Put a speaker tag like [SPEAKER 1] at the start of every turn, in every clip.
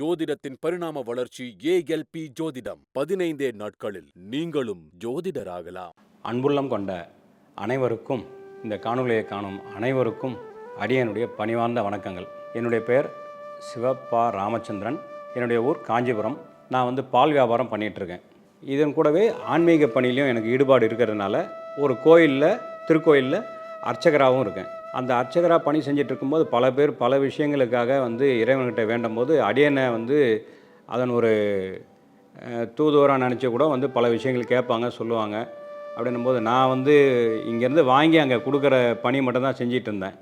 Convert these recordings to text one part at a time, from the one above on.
[SPEAKER 1] ஜோதிடத்தின் பரிணாம வளர்ச்சி ஏஎல்பி ஜோதிடம். 15 நாட்களில் நீங்களும் ஜோதிடராகலாம்.
[SPEAKER 2] அன்புள்ளம் கொண்ட அனைவருக்கும், இந்த காணொளியை காணும் அனைவருக்கும் அடியனுடைய பணிவார்ந்த வணக்கங்கள். என்னுடைய பெயர் சிவப்பா ராமச்சந்திரன். என்னுடைய ஊர் காஞ்சிபுரம். நான் பால் வியாபாரம் பண்ணிகிட்ருக்கேன். இதன் கூடவே ஆன்மீக பணியிலையும் எனக்கு ஈடுபாடு இருக்கிறதுனால ஒரு திருக்கோயிலில் அர்ச்சகராகவும் இருக்கேன். அந்த அர்ச்சகராக பணி செஞ்சுட்டு இருக்கும்போது பல பேர் பல விஷயங்களுக்காக இறைவன்கிட்ட வேண்டும் போது அடியனை அதன் ஒரு தூதுவராக நினச்சி கூட பல விஷயங்கள் கேட்பாங்க, சொல்லுவாங்க. அப்படின்னும் போது நான் இங்கேருந்து வாங்கி அங்கே கொடுக்குற பணி மட்டும்தான் செஞ்சிகிட்டு இருந்தேன்.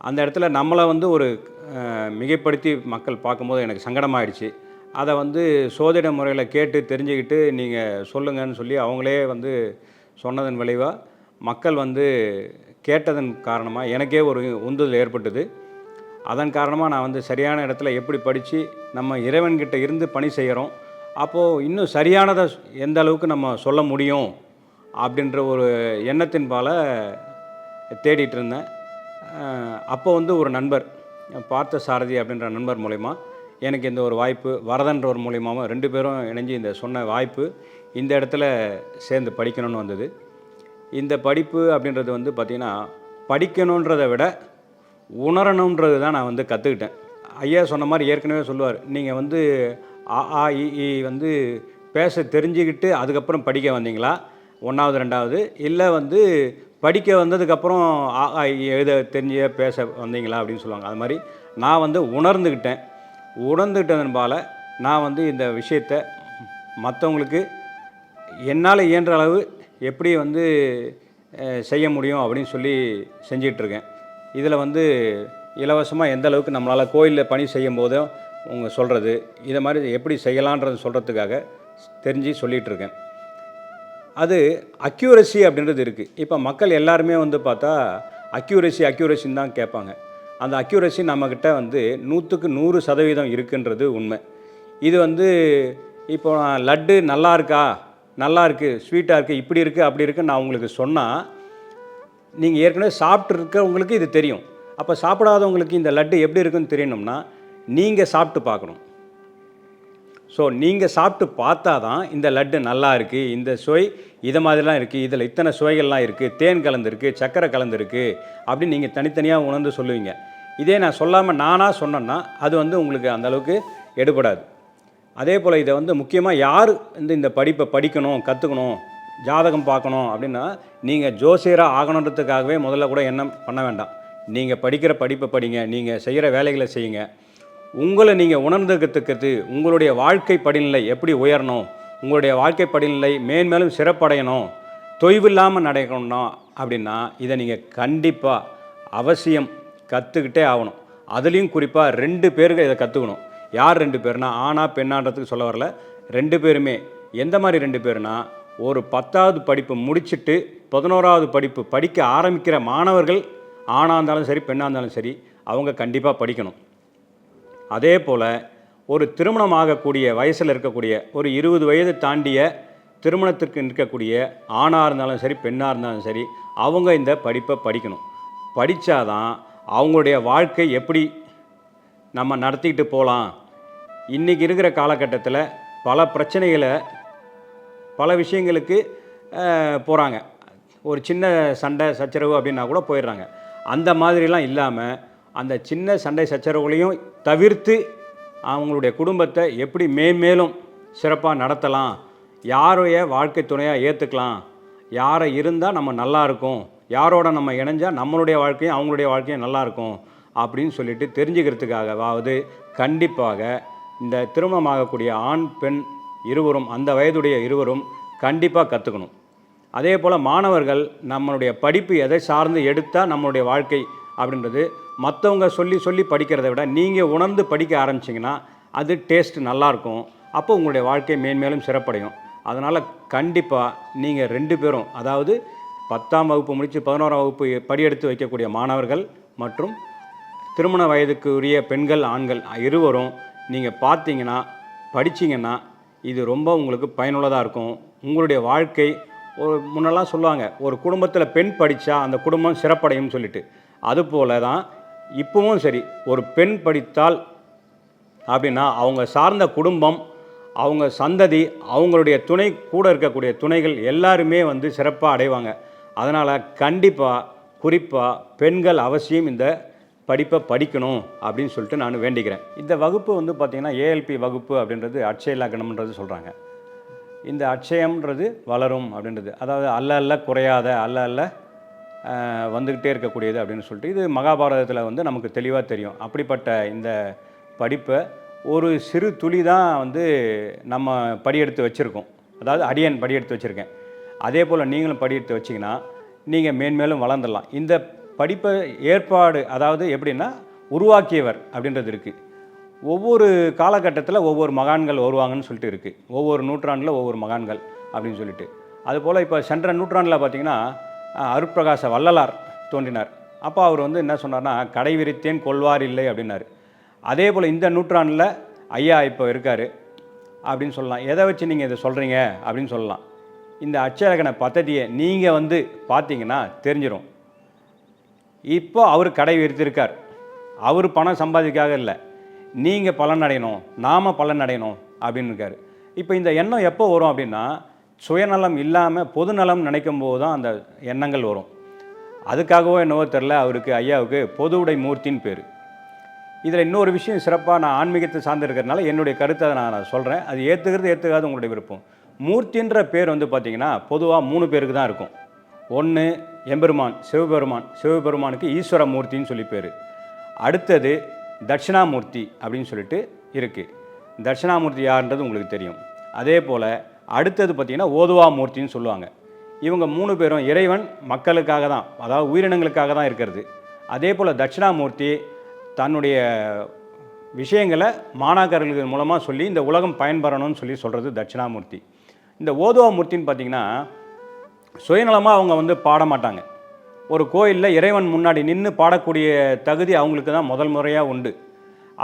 [SPEAKER 2] அந்த இடத்துல நம்மளை ஒரு மிகைப்படுத்தி மக்கள் பார்க்கும்போது எனக்கு சங்கடமாயிடுச்சு. அதை சோதிட முறையில் கேட்டு தெரிஞ்சுக்கிட்டு நீங்கள் சொல்லுங்கன்னு சொல்லி அவங்களே சொன்னதன் விளைவாக மக்கள் கேட்டதன் காரணமாக எனக்கே ஒரு உந்துதல் ஏற்பட்டது. அதன் காரணமாக நான் சரியான இடத்துல எப்படி படித்து நம்ம இறைவன்கிட்ட இருந்து பணி செய்கிறோம், அப்போது இன்னும் சரியானதை எந்த அளவுக்கு நம்ம சொல்ல முடியும் அப்படின்ற ஒரு எண்ணத்தின் பால தேடிட்டு இருந்தேன். அப்போ ஒரு நண்பர், பார்த்த சாரதி அப்படின்ற நண்பர் மூலயமா எனக்கு இந்த ஒரு வாய்ப்பு, வரதன்றவர் மூலியமாகவும் 2 பேரும் இணைஞ்சு இந்த சொன்ன வாய்ப்பு இந்த இடத்துல சேர்ந்து படிக்கணும்னு வந்தது. இந்த படிப்பு அப்படின்றது பார்த்திங்கன்னா, படிக்கணுன்றதை விட உணரணுன்றது தான் நான் கற்றுக்கிட்டேன். ஐயா சொன்ன மாதிரி ஏற்கனவே சொல்லுவார், நீங்கள் ஆ ஆ இ பேச தெரிஞ்சுக்கிட்டு அதுக்கப்புறம் படிக்க வந்தீங்களா 1வது 2வது, இல்லை படிக்க வந்ததுக்கப்புறம் ஆ ஆ எழுத தெரிஞ்ச பேச வந்தீங்களா அப்படின்னு சொல்லுவாங்க. அது மாதிரி நான் உணர்ந்துக்கிட்டதன்பால நான் இந்த விஷயத்தை மற்றவங்களுக்கு என்னால் இயன்ற அளவு எப்படி செய்ய முடியும் அப்படின்னு சொல்லி செஞ்சிகிட்ருக்கேன். இதில் இலவசமாக எந்த அளவுக்கு நம்மளால் கோயிலில் பணி செய்யும் போதும் அவங்க சொல்கிறது, இதை மாதிரி எப்படி செய்யலான்றது சொல்கிறதுக்காக தெரிஞ்சு சொல்லிகிட்ருக்கேன். அது அக்யூரசி அப்படின்றது இருக்குது. இப்போ மக்கள் எல்லாருமே பார்த்தா அக்யூரசின்னு தான் கேட்பாங்க. அந்த அக்யூரசி நம்மக்கிட்ட 100க்கு 100% இருக்குன்றது உண்மை. இது இப்போ லட்டு நல்லா இருக்கா, நல்லா இருக்குது, ஸ்வீட்டாக இருக்குது, இப்படி இருக்குது அப்படி இருக்குது நான் உங்களுக்கு சொன்னால், நீங்கள் ஏற்கனவே சாப்பிட்ருக்கவங்களுக்கு இது தெரியும். அப்போ சாப்பிடாதவங்களுக்கு இந்த லட்டு எப்படி இருக்குன்னு தெரியணும்னா நீங்கள் சாப்பிட்டு பார்க்கணும். ஸோ நீங்கள் சாப்பிட்டு பார்த்தா தான் இந்த லட்டு நல்லா இருக்குது, இந்த சுவை இதை மாதிரிலாம் இருக்குது, இதில் இத்தனை சுவைகள்லாம் இருக்குது, தேன் கலந்துருக்கு, சர்க்கரை கலந்துருக்கு அப்படின்னு நீங்கள் தனித்தனியாக உணர்ந்து சொல்லுவீங்க. இதே நான் சொல்லாமல் நானாக சொன்னேன்னா அது உங்களுக்கு அந்தளவுக்கு எடுபடாது. அதே போல் இதை முக்கியமாக யார் இந்த படிப்பை படிக்கணும், கற்றுக்கணும், ஜாதகம் பார்க்கணும் அப்படின்னா, நீங்கள் ஜோசியராக ஆகணுன்றதுக்காகவே முதல்ல கூட எண்ணம் பண்ண வேண்டாம். நீங்கள் படிக்கிற படிப்பை படிங்க, நீங்கள் செய்கிற வேலைகளை செய்யுங்க. உங்களை நீங்கள் உணர்ந்துக்கிறதுக்கு உங்களுடைய வாழ்க்கை படிநிலை எப்படி உயரணும், உங்களுடைய வாழ்க்கை படிநிலை மேன்மேலும் சிறப்படையணும், தொய்வில்லாமல் நடக்கணும்னா அப்படின்னா இதை நீங்கள் கண்டிப்பாக அவசியம் கற்றுக்கிட்டே ஆகணும். அதுலேயும் குறிப்பாக 2 பேருக்கு இதை கற்றுக்கணும். யார் 2 பேர்னா, ஆணா பெண்ணான்றதுக்கு சொல்ல வரல, 2 பேருமே. எந்த மாதிரி 2 பேர்னா, ஒரு 10வது படிப்பு முடிச்சுட்டு 11வது படிப்பு படிக்க ஆரம்பிக்கிற மாணவர்கள் ஆணாக இருந்தாலும் சரி பெண்ணாக இருந்தாலும் சரி அவங்க கண்டிப்பாக படிக்கணும். அதே போல் ஒரு திருமணம் ஆகக்கூடிய வயசில் இருக்கக்கூடிய ஒரு 20 வயது தாண்டிய திருமணத்திற்கு நிற்கக்கூடிய ஆணாக இருந்தாலும் சரி பெண்ணாக இருந்தாலும் சரி அவங்க இந்த படிப்பை படிக்கணும். படித்தாதான் அவங்களுடைய வாழ்க்கை எப்படி நம்ம நடத்திக்கிட்டு போகலாம். இன்றைக்கி இருக்கிற காலகட்டத்தில் பல பிரச்சனைகளை பல விஷயங்களுக்கு போகிறாங்க. ஒரு சின்ன சண்டை சச்சரவு அப்படின்னா கூட போயிடுறாங்க. அந்த மாதிரிலாம் இல்லாமல் அந்த சின்ன சண்டை சச்சரவுகளையும் தவிர்த்து அவங்களுடைய குடும்பத்தை எப்படி மேன்மேலும் சிறப்பாக நடத்தலாம், யாரைய வாழ்க்கை துணையாக ஏற்றுக்கலாம், யாரை இருந்தால் நம்ம நல்லா இருக்கும், யாரோட நம்ம இணைஞ்சால் நம்மளுடைய வாழ்க்கையும் அவங்களுடைய வாழ்க்கையும் நல்லாயிருக்கும் அப்படின்னு சொல்லிட்டு தெரிஞ்சுக்கிறதுக்காகவாவது கண்டிப்பாக இந்த திருமணமாகக்கூடிய ஆண் பெண் இருவரும், அந்த வயதுடைய இருவரும் கண்டிப்பாக கற்றுக்கணும். அதே போல் மாணவர்கள் நம்மளுடைய படிப்பு எதை சார்ந்து எடுத்தால் நம்மளுடைய வாழ்க்கை அப்படின்றது மற்றவங்க சொல்லி படிக்கிறத விட நீங்கள் உணர்ந்து படிக்க ஆரம்பிச்சிங்கன்னா அது டேஸ்ட்டு நல்லாயிருக்கும். அப்போ உங்களுடைய வாழ்க்கை மேன்மேலும் சிறப்படையும். அதனால் கண்டிப்பாக நீங்கள் 2 பேரும், அதாவது 10ஆம் வகுப்பு முடித்து 11ஆம் வகுப்பு படியெடுத்து வைக்கக்கூடிய மாணவர்கள் மற்றும் திருமண வயதுக்கு உரிய பெண்கள் ஆண்கள் இருவரும் நீங்கள் பார்த்தீங்கன்னா படிச்சிங்கன்னா இது ரொம்ப உங்களுக்கு பயனுள்ளதாக இருக்கும். உங்களுடைய வாழ்க்கை முன்னெல்லாம் சொல்லுவாங்க, ஒரு குடும்பத்தில் பெண் படித்தா அந்த குடும்பம் சிறப்படையும்னு சொல்லிட்டு, அதுபோல தான் இப்போவும் சரி, ஒரு பெண் படித்தால் அப்படின்னா அவங்க சார்ந்த குடும்பம், அவங்க சந்ததி, அவங்களுடைய துணை கூட இருக்கக்கூடிய துணைகள் எல்லாருமே வந்து சிறப்பாக அடைவாங்க. அதனால் கண்டிப்பாக குறிப்பாக பெண்கள் அவசியம் இந்த படிப்பை படிக்கணும் அப்படின்னு சொல்லிட்டு நான் வேண்டிக்கிறேன். இந்த வகுப்பு வந்து பார்த்திங்கன்னா ஏஎல்பி வகுப்பு அப்படின்றது அட்சய இலக்கணம்ன்றது சொல்கிறாங்க. இந்த அட்சயம்ன்றது வளரும் அப்படின்றது, அதாவது அல்ல அல்ல குறையாத, அல்ல அல்ல வந்துக்கிட்டே இருக்கக்கூடியது அப்படின்னு சொல்லிட்டு இது மகாபாரதத்தில் வந்து நமக்கு தெளிவாக தெரியும். அப்படிப்பட்ட இந்த படிப்பை ஒரு சிறு துளி தான் வந்து நம்ம படியெடுத்து வச்சுருக்கோம். அதாவது அடியன் படியெடுத்து வச்சுருக்கேன். அதே போல் நீங்களும் படியெடுத்து வச்சிங்கன்னா நீங்கள் மேன்மேலும் வளர்ந்துடலாம். இந்த படிப்பை ஏற்பாடு அதாவது எப்படின்னா உருவாக்கியவர் அப்படின்றது இருக்குது. ஒவ்வொரு காலகட்டத்தில் ஒவ்வொரு மகான்கள் வருவாங்கன்னு சொல்லிட்டு இருக்குது. ஒவ்வொரு நூற்றாண்டில் ஒவ்வொரு மகான்கள் அப்படின்னு சொல்லிட்டு. அதுபோல் இப்போ சென்ற நூற்றாண்டில் பார்த்திங்கன்னா அருட்பிரகாச வள்ளலார் தோன்றினார். அப்போ அவர் வந்து என்ன சொன்னார்னா, கடை விரித்தேன் கொள்வார் இல்லை அப்படின்னாரு. அதே போல் இந்த நூற்றாண்டில் ஐயா இப்போ இருக்கார் அப்படின்னு சொல்லலாம். எதை வச்சு நீங்கள் இதை சொல்கிறீங்க அப்படின்னு சொல்லலாம். இந்த அட்சய இலக்கண பദ്ധதியை நீங்கள் வந்து பார்த்தீங்கன்னா தெரிஞ்சிடும். இப்போ அவர் கடை விரித்திருக்கார். அவர் பணம் சம்பாதிக்காக இல்லை, நீங்கள் பலன் அடையணும், நாம் பலன் அடையணும் அப்படின்னு இருக்கார். இப்போ இந்த எண்ணம் எப்போ வரும் அப்படின்னா, சுயநலம் இல்லாமல் பொதுநலம் நினைக்கும் போது தான் அந்த எண்ணங்கள் வரும். அதுக்காகவோ என்னவோ தெரில, அவருக்கு ஐயாவுக்கு பொது உடை மூர்த்தின்னு பேர். இதில் இன்னொரு விஷயம் சிறப்பாக, நான் ஆன்மீகத்தை சார்ந்திருக்கிறதுனால என்னுடைய கருத்தை நான் சொல்கிறேன். அது ஏற்றுக்காது உங்களுடைய விருப்பம். மூர்த்தின்ற பேர் வந்து பார்த்திங்கன்னா பொதுவாக 3 பேருக்கு தான் இருக்கும். ஒன்று எம்பெருமான் சிவபெருமான், சிவபெருமானுக்கு ஈஸ்வர மூர்த்தின்னு சொல்லி பேர். அடுத்தது தட்சிணாமூர்த்தி அப்படின்னு சொல்லிட்டு இருக்குது. தட்சிணாமூர்த்தி யாருன்றது உங்களுக்கு தெரியும். அதே போல் அடுத்தது பார்த்திங்கன்னா ஓதுவா மூர்த்தின்னு சொல்லுவாங்க. இவங்க 3 பேரும் இறைவன் மக்களுக்காக தான், அதாவது உயிரினங்களுக்காக தான் இருக்கிறது. அதே போல் தட்சிணாமூர்த்தி தன்னுடைய விஷயங்களை மாணாக்கர்கள் மூலமாக சொல்லி இந்த உலகம் பயன்பெறணும்னு சொல்லி சொல்கிறது தட்சிணாமூர்த்தி. இந்த ஓதுவா மூர்த்தின்னு பார்த்திங்கன்னா சுயநலமாக அவங்க வந்து பாட மாட்டாங்க. ஒரு கோயிலில் இறைவன் முன்னாடி நின்று பாடக்கூடிய தகுதி அவங்களுக்கு தான் முதல் முறையாக உண்டு.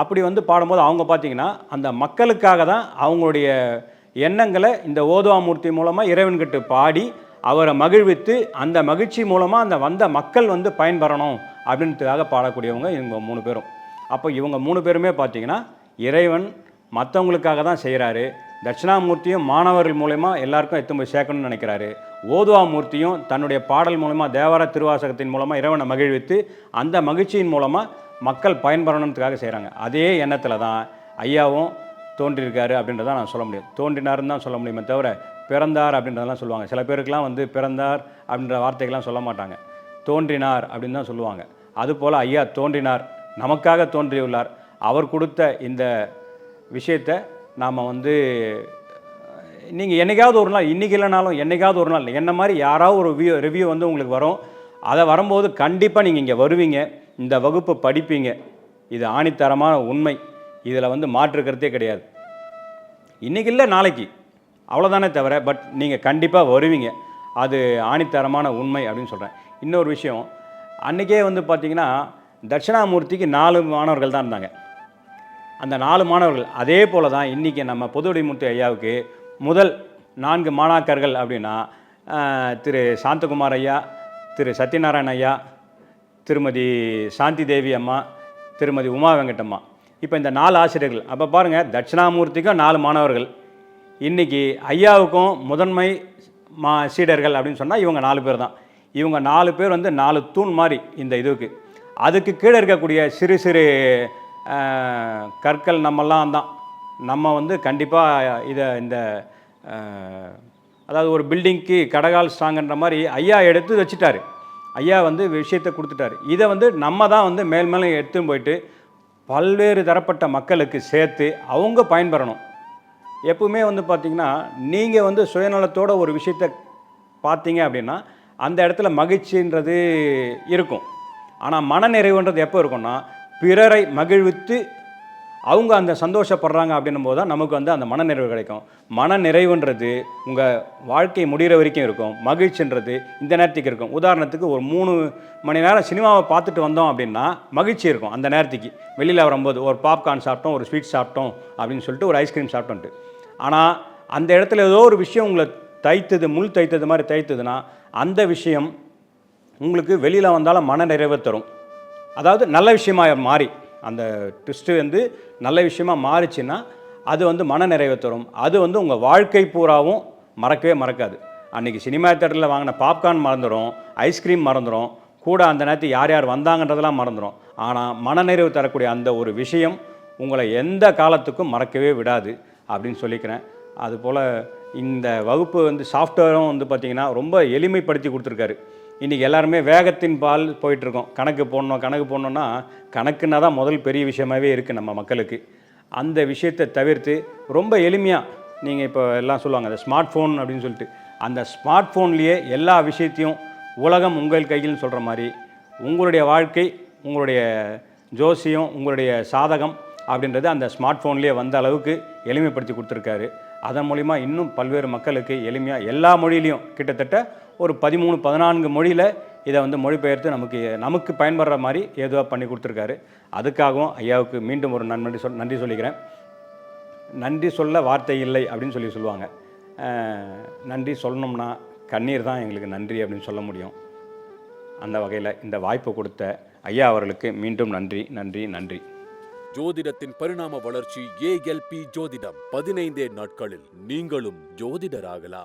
[SPEAKER 2] அப்படி வந்து பாடும்போது அவங்க பார்த்திங்கன்னா அந்த மக்களுக்காக தான் அவங்களுடைய எண்ணங்களை இந்த ஓதுவா மூர்த்தி மூலமாக இறைவன்கிட்ட பாடி அவரை மகிழ்வித்து அந்த மகிழ்ச்சி மூலமாக அந்த வந்த மக்கள் வந்து பயன்பெறணும் அப்படின்றதுக்காக பாடக்கூடியவங்க இவங்க 3 பேரும். அப்போ இவங்க 3 பேருமே பார்த்திங்கன்னா இறைவன் மற்றவங்களுக்காக தான் செய்கிறாரு. தட்சிணாமூர்த்தியும் மாணவர்கள் மூலமா எல்லாருக்கும் எடுத்து போய் சேர்க்கணும்னு நினைக்கிறாரு. ஓதுவா மூர்த்தியும் தன்னுடைய பாடல் மூலமாக தேவார திருவாசகத்தின் மூலமாக இறைவனை மகிழ்வித்து அந்த மகிழ்ச்சியின் மூலமாக மக்கள் பயன்பெறணுன்றதுக்காக செய்கிறாங்க. அதே எண்ணத்தில் தான் ஐயாவும் தோன்றியிருக்காரு அப்படின்றத நான் சொல்ல முடியும். தோன்றினார்னு தான் சொல்ல முடியுமே தவிர பிறந்தார் அப்படின்றதெல்லாம் சொல்லுவாங்க. சில பேருக்கெலாம் வந்து பிறந்தார் அப்படின்ற வார்த்தைகள்லாம் சொல்ல மாட்டாங்க, தோன்றினார் அப்படின்னு தான் சொல்லுவாங்க. அதுபோல் ஐயா தோன்றினார், நமக்காக தோன்றியுள்ளார். அவர் கொடுத்த இந்த விஷயத்தை நாம் வந்து நீங்கள் என்றைக்காவது ஒரு நாள், இன்றைக்கி இல்லைனாலும் என்றைக்காவது ஒரு நாள் என்ன மாதிரி யாராவது ஒரு ரிவ்யூ வந்து உங்களுக்கு வரும். அதை வரும்போது கண்டிப்பாக நீங்கள் இங்கே வருவீங்க, இந்த வகுப்பை படிப்பீங்க. இது ஆணித்தரமான உண்மை. இதில் வந்து மாற்றுக்கிறதே கிடையாது. இன்றைக்கி இல்லை நாளைக்கு அவ்வளோதானே தவிர, பட் நீங்கள் கண்டிப்பாக வருவீங்க. அது ஆணித்தரமான உண்மை அப்படின்னு சொல்கிறேன். இன்னொரு விஷயம், அன்றைக்கே வந்து பார்த்திங்கன்னா தட்சிணாமூர்த்திக்கு 4 மாணவர்கள் தான் இருந்தாங்க. அந்த 4 மாணவர்கள் அதே போல் தான் இன்றைக்கி நம்ம பொதுவுடைமூர்த்தி ஐயாவுக்கு முதல் 4 மாணாக்கர்கள் அப்படின்னா திரு சாந்தகுமார் ஐயா, திரு சத்யநாராயண ஐயா, திருமதி சாந்தி தேவி அம்மா, திருமதி உமா வெங்கட்டம்மா. இப்போ இந்த 4 ஆசிரியர்கள். அப்போ பாருங்கள், தட்சிணாமூர்த்திக்கும் 4 மாணவர்கள். இன்றைக்கி ஐயாவுக்கும் முதன்மை சீடர்கள் அப்படின்னு சொன்னால் இவங்க 4 பேர் தான். இவங்க 4 பேர் வந்து 4 தூண் மாதிரி இந்த இதுக்கு. அதுக்கு கீழே இருக்கக்கூடிய சிறு சிறு கற்கள் நம்மெல்லாம் தான். நம்ம வந்து கண்டிப்பாக இதை இந்த அதாவது ஒரு பில்டிங்க்கு கடகால் ஸ்ட்ராங்கன்ற மாதிரி ஐயா எடுத்து வச்சுட்டாரு. ஐயா வந்து விஷயத்தை கொடுத்துட்டாரு. இதை வந்து நம்ம தான் வந்து மேல் மேலும் எடுத்துன்னு போயிட்டு பல்வேறு தரப்பட்ட மக்களுக்கு சேர்த்து அவங்க பயன்பெறணும். எப்பவுமே வந்து பார்த்திங்கன்னா நீங்கள் வந்து சுயநலத்தோட ஒரு விஷயத்தை பார்த்தீங்க அப்படின்னா அந்த இடத்துல மகிழ்ச்சின்றது இருக்கும். ஆனால் மனநிறைவுன்றது எப்போ இருக்கும்னா, பிறரை மகிழ்வித்து அவங்க அந்த சந்தோஷப்படுறாங்க அப்படின்னும் போது தான் நமக்கு வந்து அந்த மனநிறைவு கிடைக்கும். மனநிறைவுன்றது உங்கள் வாழ்க்கை முடிகிற வரைக்கும் இருக்கும். மகிழ்ச்சின்றது இந்த நேரத்துக்கு இருக்கும். உதாரணத்துக்கு ஒரு 3 மணி நேரம் சினிமாவை பார்த்துட்டு வந்தோம் அப்படின்னா மகிழ்ச்சி இருக்கும். அந்த நேரத்துக்கு வெளியில் வரும்போது ஒரு பாப்கார்ன் சாப்பிட்டோம், ஒரு ஸ்வீட் சாப்பிட்டோம் அப்படின்னு சொல்லிட்டு ஒரு ஐஸ்கிரீம் சாப்பிட்டோன்ட்டு. ஆனால் அந்த இடத்துல ஏதோ ஒரு விஷயம் உங்களை தைத்தது, முள் தைத்தது மாதிரி தைத்ததுன்னா அந்த விஷயம் உங்களுக்கு வெளியில் வந்தாலும் மன நிறைவை தரும். அதாவது நல்ல விஷயமாக மாறி அந்த ட்விஸ்ட்டு வந்து நல்ல விஷயமா மாறுச்சுன்னா அது வந்து மன நிறைவை தரும். அது வந்து உங்கள் வாழ்க்கை பூராவும் மறக்கவே மறக்காது. அன்றைக்கி சினிமா தேட்டரில் வாங்கின பாப்கார்ன் மறந்துடும், ஐஸ்கிரீம் மறந்துடும், கூட அந்த நேரத்துக்கு யார் யார் வந்தாங்கன்றதெல்லாம் மறந்துடும். ஆனால் மனநிறைவு தரக்கூடிய அந்த ஒரு விஷயம் உங்களை எந்த காலத்துக்கும் மறக்கவே விடாது அப்படின்னு சொல்லிக்கிறேன். அதுபோல் இந்த வகுப்பு வந்து சாஃப்ட்வேரும் வந்து பார்த்திங்கன்னா ரொம்ப எளிமைப்படுத்தி கொடுத்துருக்காரு. இன்றைக்கி எல்லாருமே வேகத்தின் பால் போயிட்டுருக்கோம். கணக்கு போடணுன்னா கணக்குன்னா தான் முதல் பெரிய விஷயமாகவே இருக்குது நம்ம மக்களுக்கு. அந்த விஷயத்தை தவிர்த்து ரொம்ப எளிமையாக நீங்கள் இப்போ எல்லாம் சொல்லுவாங்க அந்த ஸ்மார்ட் ஃபோன் அப்படின்னு சொல்லிட்டு, அந்த ஸ்மார்ட் ஃபோன்லேயே எல்லா விஷயத்தையும் உலகம் உங்கள் கையில்னு சொல்கிற மாதிரி உங்களுடைய வாழ்க்கை, உங்களுடைய ஜோசியம், உங்களுடைய சாதகம் அப்படின்றது அந்த ஸ்மார்ட் ஃபோன்லேயே வந்த அளவுக்கு எளிமைப்படுத்தி கொடுத்துருக்காரு. அதன் மூலிமா இன்னும் பல்வேறு மக்களுக்கு எளிமையாக எல்லா மொழியிலையும் கிட்டத்தட்ட ஒரு 13-14 மொழியில் இதை வந்து மொழிபெயர்த்து நமக்கு பயன்படுற மாதிரி ஏதுவாக பண்ணி கொடுத்துருக்காரு. அதுக்காகவும் ஐயாவுக்கு மீண்டும் ஒரு நன்றி சொல்லிக்கிறேன். நன்றி சொல்ல வார்த்தை இல்லை அப்படின்னு சொல்லுவாங்க. நன்றி சொல்லணும்னா கண்ணீர் தான் எங்களுக்கு நன்றி அப்படின்னு சொல்ல முடியும். அந்த வகையில் இந்த வாய்ப்பு கொடுத்த ஐயா அவர்களுக்கு மீண்டும் நன்றி.
[SPEAKER 1] ஜோதிடத்தின் பரிணாம வளர்ச்சி ALP ஜோதிடம். 15 நாட்களில் நீங்களும் ஜோதிடராகலாம்.